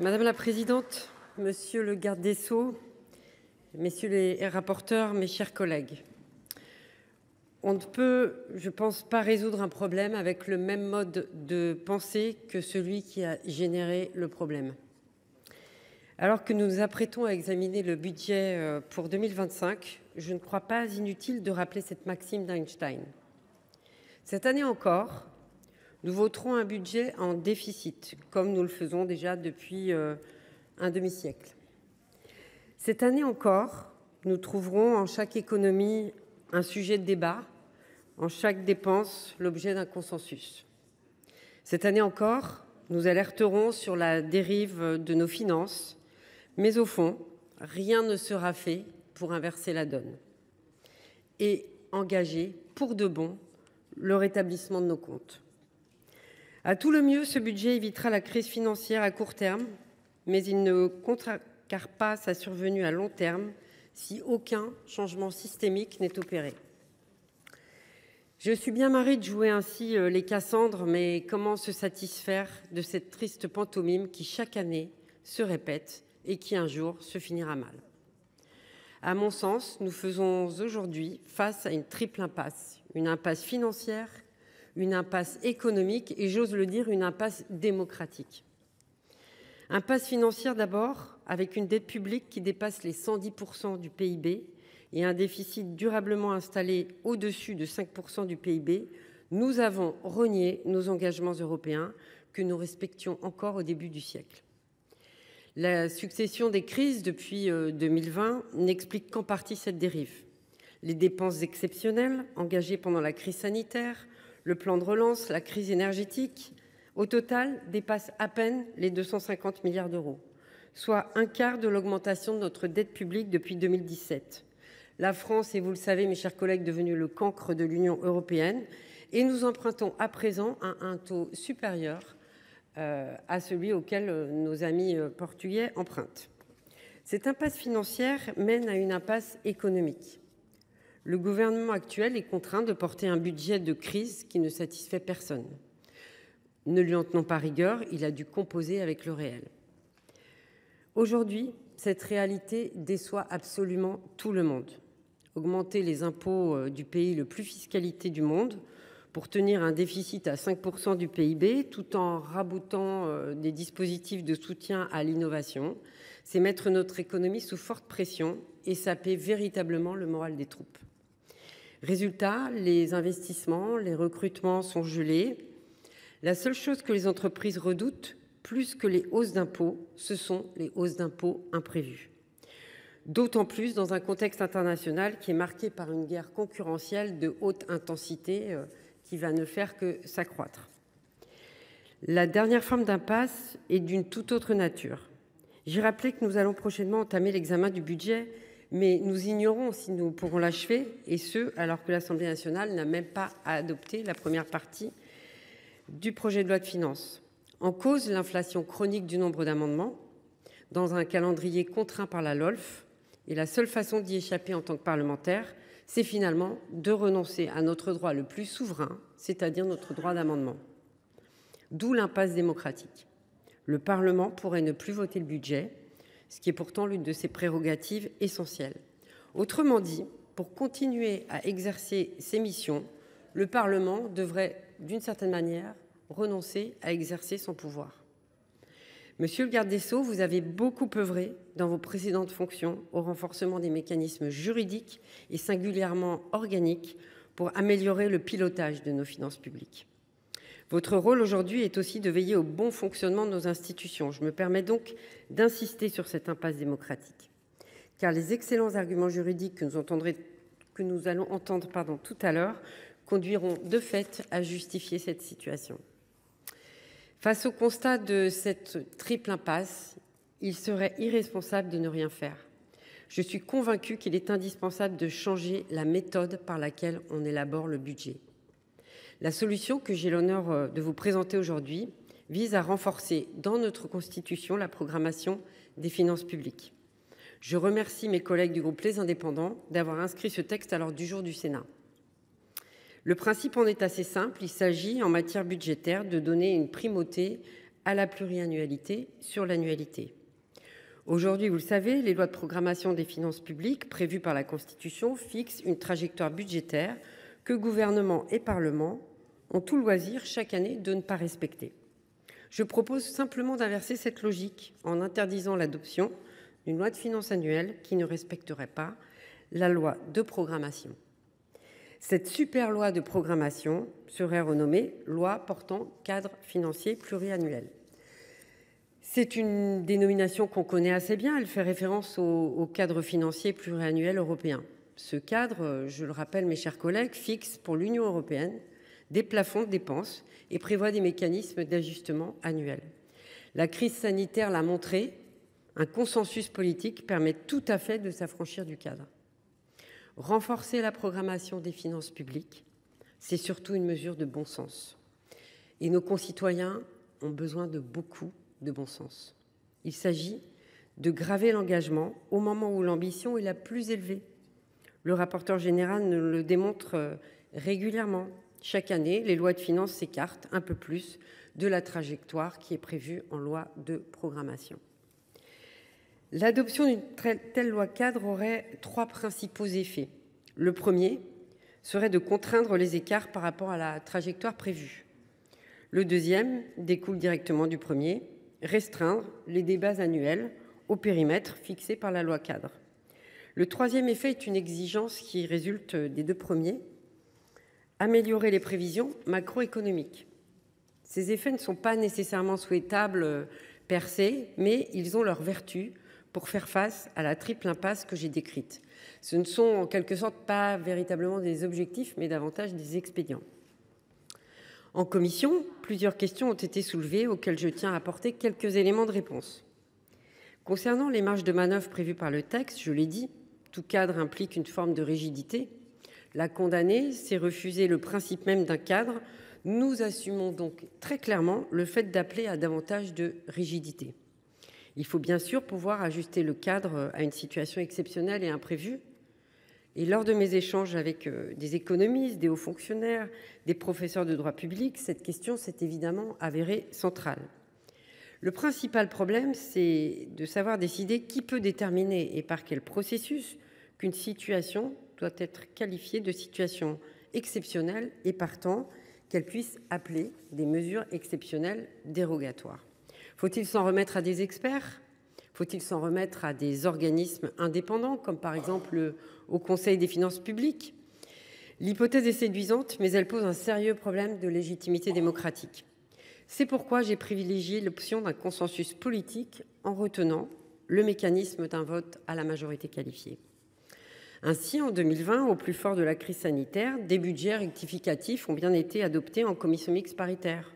Madame la présidente, monsieur le garde des Sceaux, messieurs les rapporteurs, mes chers collègues, on ne peut, je pense, pas résoudre un problème avec le même mode de pensée que celui qui a généré le problème. Alors que nous nous apprêtons à examiner le budget pour 2025, je ne crois pas inutile de rappeler cette maxime d'Einstein. Cette année encore, nous voterons un budget en déficit, comme nous le faisons déjà depuis un demi-siècle. Cette année encore, nous trouverons en chaque économie un sujet de débat, en chaque dépense l'objet d'un consensus. Cette année encore, nous alerterons sur la dérive de nos finances, mais au fond, rien ne sera fait pour inverser la donne et engager pour de bon le rétablissement de nos comptes. À tout le mieux, ce budget évitera la crise financière à court terme, mais il ne contrecarre pas sa survenue à long terme si aucun changement systémique n'est opéré. Je suis bien marrée de jouer ainsi les Cassandres, mais comment se satisfaire de cette triste pantomime qui chaque année se répète et qui un jour se finira mal? À mon sens, nous faisons aujourd'hui face à une triple impasse. Une impasse financière, une impasse économique et, j'ose le dire, une impasse démocratique. Impasse financière d'abord, avec une dette publique qui dépasse les 110% du PIB et un déficit durablement installé au-dessus de 5% du PIB. Nous avons renié nos engagements européens que nous respections encore au début du siècle. La succession des crises depuis 2020 n'explique qu'en partie cette dérive. Les dépenses exceptionnelles engagées pendant la crise sanitaire, le plan de relance, la crise énergétique, au total, dépassent à peine les 250 milliards d'euros, soit un quart de l'augmentation de notre dette publique depuis 2017. La France est, vous le savez, mes chers collègues, devenue le cancre de l'Union européenne et nous empruntons à présent à un taux supérieur à celui auquel nos amis portugais empruntent. Cette impasse financière mène à une impasse économique. Le gouvernement actuel est contraint de porter un budget de crise qui ne satisfait personne. Ne lui en tenant pas rigueur, il a dû composer avec le réel. Aujourd'hui, cette réalité déçoit absolument tout le monde. Augmenter les impôts du pays le plus fiscalité du monde pour tenir un déficit à 5% du PIB tout en raboutant des dispositifs de soutien à l'innovation, c'est mettre notre économie sous forte pression et saper véritablement le moral des troupes. Résultat, les investissements, les recrutements sont gelés. La seule chose que les entreprises redoutent, plus que les hausses d'impôts, ce sont les hausses d'impôts imprévues. D'autant plus dans un contexte international qui est marqué par une guerre concurrentielle de haute intensité qui va ne faire que s'accroître. La dernière forme d'impasse est d'une toute autre nature. J'ai rappelé que nous allons prochainement entamer l'examen du budget, mais nous ignorons si nous pourrons l'achever, et ce, alors que l'Assemblée nationale n'a même pas adopté la première partie du projet de loi de finances. En cause, l'inflation chronique du nombre d'amendements, dans un calendrier contraint par la LOLF, et la seule façon d'y échapper en tant que parlementaire, c'est finalement de renoncer à notre droit le plus souverain, c'est-à-dire notre droit d'amendement. D'où l'impasse démocratique. Le Parlement pourrait ne plus voter le budget, ce qui est pourtant l'une de ses prérogatives essentielles. Autrement dit, pour continuer à exercer ses missions, le Parlement devrait, d'une certaine manière, renoncer à exercer son pouvoir. Monsieur le garde des Sceaux, vous avez beaucoup œuvré dans vos précédentes fonctions au renforcement des mécanismes juridiques et singulièrement organiques pour améliorer le pilotage de nos finances publiques. Votre rôle aujourd'hui est aussi de veiller au bon fonctionnement de nos institutions. Je me permets donc d'insister sur cette impasse démocratique. Car les excellents arguments juridiques que nous allons entendre tout à l'heure conduiront de fait à justifier cette situation. Face au constat de cette triple impasse, il serait irresponsable de ne rien faire. Je suis convaincue qu'il est indispensable de changer la méthode par laquelle on élabore le budget. La solution que j'ai l'honneur de vous présenter aujourd'hui vise à renforcer dans notre Constitution la programmation des finances publiques. Je remercie mes collègues du groupe Les Indépendants d'avoir inscrit ce texte à l'ordre du jour du Sénat. Le principe en est assez simple, il s'agit en matière budgétaire de donner une primauté à la pluriannualité sur l'annualité. Aujourd'hui, vous le savez, les lois de programmation des finances publiques prévues par la Constitution fixent une trajectoire budgétaire que gouvernement et Parlement ont tout loisir chaque année de ne pas respecter. Je propose simplement d'inverser cette logique en interdisant l'adoption d'une loi de finances annuelle qui ne respecterait pas la loi de programmation. Cette super loi de programmation serait renommée loi portant cadre financier pluriannuel. C'est une dénomination qu'on connaît assez bien, elle fait référence au cadre financier pluriannuel européen. Ce cadre, je le rappelle mes chers collègues, fixe pour l'Union européenne des plafonds de dépenses et prévoit des mécanismes d'ajustement annuels. La crise sanitaire l'a montré, un consensus politique permet tout à fait de s'affranchir du cadre. Renforcer la programmation des finances publiques, c'est surtout une mesure de bon sens. Et nos concitoyens ont besoin de beaucoup de bon sens. Il s'agit de graver l'engagement au moment où l'ambition est la plus élevée. Le rapporteur général nous le démontre régulièrement. Chaque année, les lois de finances s'écartent un peu plus de la trajectoire qui est prévue en loi de programmation. L'adoption d'une telle loi cadre aurait trois principaux effets. Le premier serait de contraindre les écarts par rapport à la trajectoire prévue. Le deuxième découle directement du premier, restreindre les débats annuels au périmètre fixé par la loi cadre. Le troisième effet est une exigence qui résulte des deux premiers, améliorer les prévisions macroéconomiques. Ces effets ne sont pas nécessairement souhaitables per se, mais ils ont leur vertu pour faire face à la triple impasse que j'ai décrite. Ce ne sont en quelque sorte pas véritablement des objectifs, mais davantage des expédients. En commission, plusieurs questions ont été soulevées auxquelles je tiens à apporter quelques éléments de réponse. Concernant les marges de manœuvre prévues par le texte, je l'ai dit, tout cadre implique une forme de rigidité. La condamner, c'est refuser le principe même d'un cadre. Nous assumons donc très clairement le fait d'appeler à davantage de rigidité. Il faut bien sûr pouvoir ajuster le cadre à une situation exceptionnelle et imprévue. Et lors de mes échanges avec des économistes, des hauts fonctionnaires, des professeurs de droit public, cette question s'est évidemment avérée centrale. Le principal problème, c'est de savoir décider qui peut déterminer et par quel processus qu'une situation doit être qualifiée de situation exceptionnelle et partant qu'elle puisse appeler des mesures exceptionnelles dérogatoires. Faut-il s'en remettre à des experts ? Faut-il s'en remettre à des organismes indépendants, comme par exemple le Haut Conseil des finances publiques ? L'hypothèse est séduisante, mais elle pose un sérieux problème de légitimité démocratique. C'est pourquoi j'ai privilégié l'option d'un consensus politique en retenant le mécanisme d'un vote à la majorité qualifiée. Ainsi, en 2020, au plus fort de la crise sanitaire, des budgets rectificatifs ont bien été adoptés en commission mixte paritaire.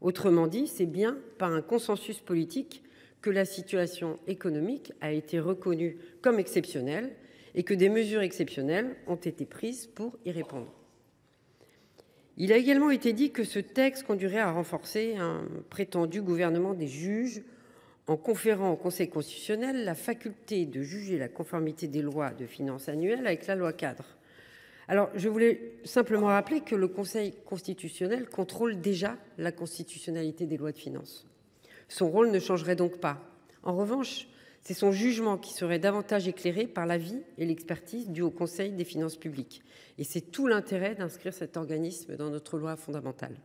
Autrement dit, c'est bien par un consensus politique que la situation économique a été reconnue comme exceptionnelle et que des mesures exceptionnelles ont été prises pour y répondre. Il a également été dit que ce texte conduirait à renforcer un prétendu gouvernement des juges en conférant au Conseil constitutionnel la faculté de juger la conformité des lois de finances annuelles avec la loi cadre. Alors, je voulais simplement rappeler que le Conseil constitutionnel contrôle déjà la constitutionnalité des lois de finances. Son rôle ne changerait donc pas. En revanche, c'est son jugement qui serait davantage éclairé par l'avis et l'expertise du Haut Conseil des finances publiques. Et c'est tout l'intérêt d'inscrire cet organisme dans notre loi fondamentale.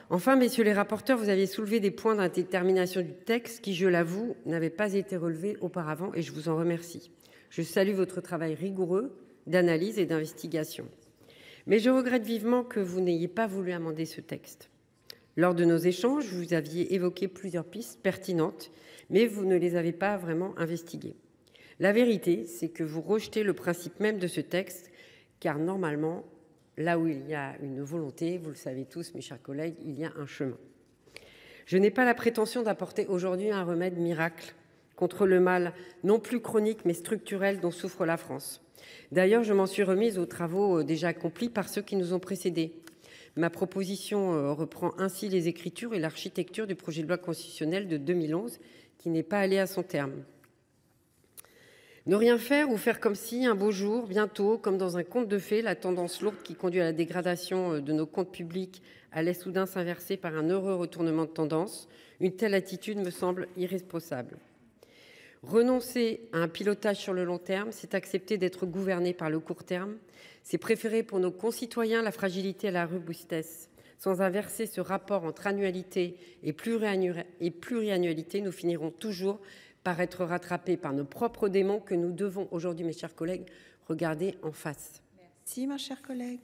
Enfin, messieurs les rapporteurs, vous aviez soulevé des points d'indétermination du texte qui, je l'avoue, n'avaient pas été relevés auparavant et je vous en remercie. Je salue votre travail rigoureux d'analyse et d'investigation. Mais je regrette vivement que vous n'ayez pas voulu amender ce texte. Lors de nos échanges, vous aviez évoqué plusieurs pistes pertinentes, mais vous ne les avez pas vraiment investiguées. La vérité, c'est que vous rejetez le principe même de ce texte, car normalement, là où il y a une volonté, vous le savez tous, mes chers collègues, il y a un chemin. Je n'ai pas la prétention d'apporter aujourd'hui un remède miracle contre le mal non plus chronique mais structurel dont souffre la France. D'ailleurs, je m'en suis remise aux travaux déjà accomplis par ceux qui nous ont précédés. Ma proposition reprend ainsi les écritures et l'architecture du projet de loi constitutionnelle de 2011 qui n'est pas allé à son terme. Ne rien faire ou faire comme si, un beau jour, bientôt, comme dans un conte de fées, la tendance lourde qui conduit à la dégradation de nos comptes publics allait soudain s'inverser par un heureux retournement de tendance. Une telle attitude me semble irresponsable. Renoncer à un pilotage sur le long terme, c'est accepter d'être gouverné par le court terme. C'est préférer pour nos concitoyens la fragilité à la robustesse. Sans inverser ce rapport entre annualité et pluriannualité, nous finirons toujours par être rattrapés par nos propres démons que nous devons aujourd'hui, mes chers collègues, regarder en face. Merci, ma chère collègue.